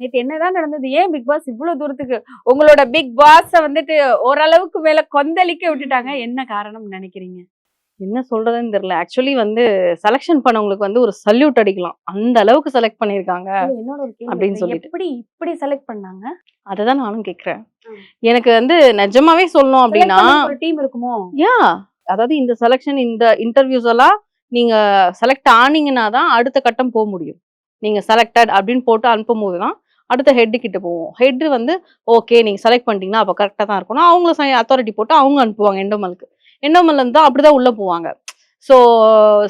நேத்து என்னதான் நடந்தது? ஏன் பிக் பாஸ் இவ்ளோ தூரத்துக்கு உங்களோட பிக் பாஸ வந்துட்டு ஓரளவுக்கு மேல கொந்தளிக்க விட்டுட்டாங்க. என்ன காரணம்னு நெனைக்கிறீங்க? என்ன சொல்றதுன்னு தெரியல. ஆக்சுவலி வந்து செலக்ஷன் பண்ணவங்களுக்கு வந்து ஒரு சல்யூட் அடிக்கலாம். அந்த அளவுக்கு செலக்ட் பண்ணியிருக்காங்க இல்ல என்னோட ஒரு கேள்வி அப்படின்னு இருக்கு. சொல்லிட்டு. எப்படி இப்படி செலக்ட் பண்ணாங்க? அததான் நானும் கேட்கிறேன். ம். எனக்கு வந்து நிஜமாவே சொல்லணும் செலக்ட் அப்படின்னா, பண்ணதுக்கு ஒரு டீம் இருக்குமோ? யா அதாவது இந்த செலக்ஷன் இந்த இன்டர்வியூஸ் எல்லாம் நீங்க செலக்ட் ஆனீங்கன்னா தான் அடுத்த கட்டம் போக முடியும். நீங்க செலக்டட் அப்படின்னு போட்டு அனுப்பும்போது தான் அடுத்த ஹெட் கிட்ட போவோம். ஹெட் வந்து ஓகே நீங்க செலக்ட் பண்ணிட்டீங்கன்னா அப்ப கரெக்டா தான் இருக்கணும். அவங்களும் அத்தாரிட்டி போட்டு அவங்க அனுப்புவாங்க எண்டோமலுக்கு. எண்டோமல் இருந்து தான் அப்படிதான் உள்ள போவாங்க. ஸோ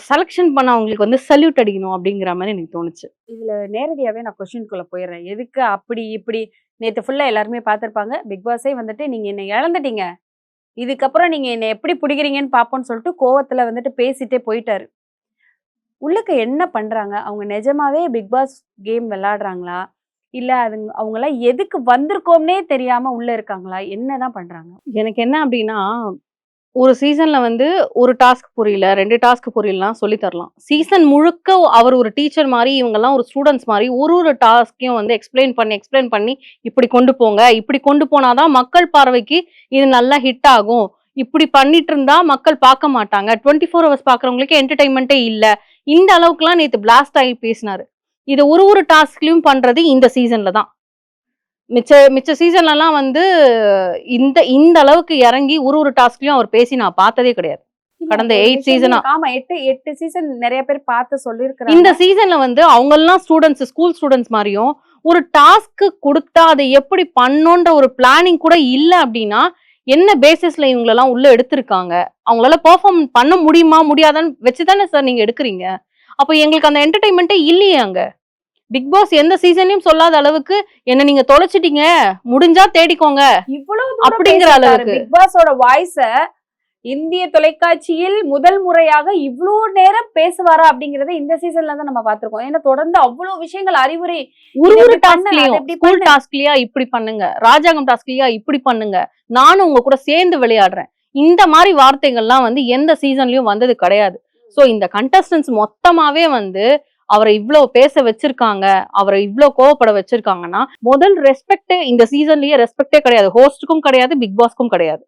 செலக்ஷன் பண்ண அவங்களுக்கு வந்து சல்யூட் அடிக்கணும் அப்படிங்கிற மாதிரி எனக்கு தோணுச்சு. இதுல நேரடியாவே நான் கொஸ்டின்குள்ள போயிடுறேன். எதுக்கு அப்படி இப்படி நேத்து ஃபுல்லா எல்லாருமே பார்த்திருப்பாங்க. பிக் பாஸே வந்துட்டு நீங்க என்ன இழந்துட்டீங்க. இதுக்கப்புறம் நீங்க என்ன எப்படி பிடிக்கிறீங்கன்னு பார்ப்போம்னு சொல்லிட்டு கோவத்துல வந்துட்டு பேசிட்டே போயிட்டாரு. உள்ளுக்க என்ன பண்றாங்க? அவங்க நிஜமாவே பிக் பாஸ் கேம் விளையாடுறாங்களா? இல்ல அவங்கலாம் எதுக்கு வந்திருக்கோம்னே தெரியாம உள்ள இருக்காங்களா? என்னதான் பண்றாங்க? எனக்கு என்ன அப்படின்னா, ஒரு சீசன்ல வந்து ஒரு டாஸ்க் புரியல, 2 டாஸ்க் புரியலலாம் சொல்லி தரலாம். சீசன் முழுக்க அவர் ஒரு டீச்சர் மாரி, இவங்கலாம் ஒரு ஸ்டூடண்ட்ஸ் மாரி ஒரு டாஸ்க்கையும் வந்து எக்ஸ்பிளைன் பண்ணி இப்படி கொண்டு போங்க. இப்படி கொண்டு போனா தான் மக்கள் பார்வைக்கு இது நல்லா ஹிட் ஆகும். இப்படி பண்ணிட்டு இருந்தா மக்கள் பார்க்க மாட்டாங்க. 24 ஹவர்ஸ் பார்க்குறவங்களுக்கு என்டர்டெயின்மெண்ட்டே இல்ல. இந்த அளவுக்குலாம் நேத்து பிளாஸ்ட் ஆகி பேசினாரு. இது ஒரு டாஸ்க்லயும் பண்றது இந்த சீசன்ல தான். மிச்ச மிச்ச சீசன்லலாம் வந்து இந்த இந்த அளவுக்கு இறங்கி ஒரு டாஸ்க்லயும் அவர் பேசி நான் பார்த்ததே கிடையாது. கடந்த 8 சீசனா. ஆமா 8 சீசன் நிறைய பேர் பார்த்து சொல்லிருக்காங்க. இந்த சீசன்ல வந்து அவங்கெல்லாம் ஸ்டூடண்ட்ஸ், ஸ்கூல் ஸ்டூடண்ட்ஸ் மாரியும் ஒரு டாஸ்க் குடுத்தா அதை எப்படி பண்ணணும்ன்ற ஒரு பிளானிங் கூட இல்ல அப்படின்னா, என்ன பேசிஸ்ல இவங்களெல்லாம் உள்ள எடுத்திருக்காங்க? அவங்களால பெர்ஃபார்ம் பண்ண முடியுமா? முடியாதான்னு வச்சு தானே சார் நீங்க எடுக்குறீங்க. அப்ப எங்களுக்கு அந்த என்டர்டெயின்மெண்ட்டே இல்லையே அங்க. பிக் பாஸ் எந்த சீசன்லயும் சொல்லாத அளவுக்கு என்ன நீங்க தொலைச்சிட்டீங்க, முடிஞ்சா தேடிக்கோங்க இவ்வளவு அப்படிங்கிற அளவுக்கு. பிக் பாஸோட வாய்ஸ இந்திய தொலைக்காட்சியில் முதல் முறையாக இவ்ளோ நேரம் பேசுவாரா அப்படிங்கறத இந்த சீசன்ல தான் நம்ம பார்த்திருக்கோம். ஏன்னா தொடர்ந்து அவ்வளவு விஷயங்கள் அறிவுரை ஒரு டாஸ்க்லயும் ஸ்கூல் டாஸ்க்லயா இப்படி பண்ணுங்க, ராஜாங்கம் டாஸ்க்லயா இப்படி பண்ணுங்க, நானும் உங்க கூட சேர்ந்து விளையாடுறேன். இந்த மாதிரி வார்த்தைகள்லாம் வந்து எந்த சீசன்லயும் வந்தது கிடையாது. சோ இந்த கண்டஸ்டன்ஸ் மொத்தமாவே வந்து அவரை இவ்வளவு பேச வச்சிருக்காங்க, அவரை இவ்வளவு கோவப்பட வச்சிருக்காங்கன்னா முதல் ரெஸ்பெக்ட் இந்த சீசன்லயே ரெஸ்பெக்டே கிடையாது. ஹோஸ்டுக்கும் கிடையாது, பிக் பாஸ்க்கும் கிடையாது.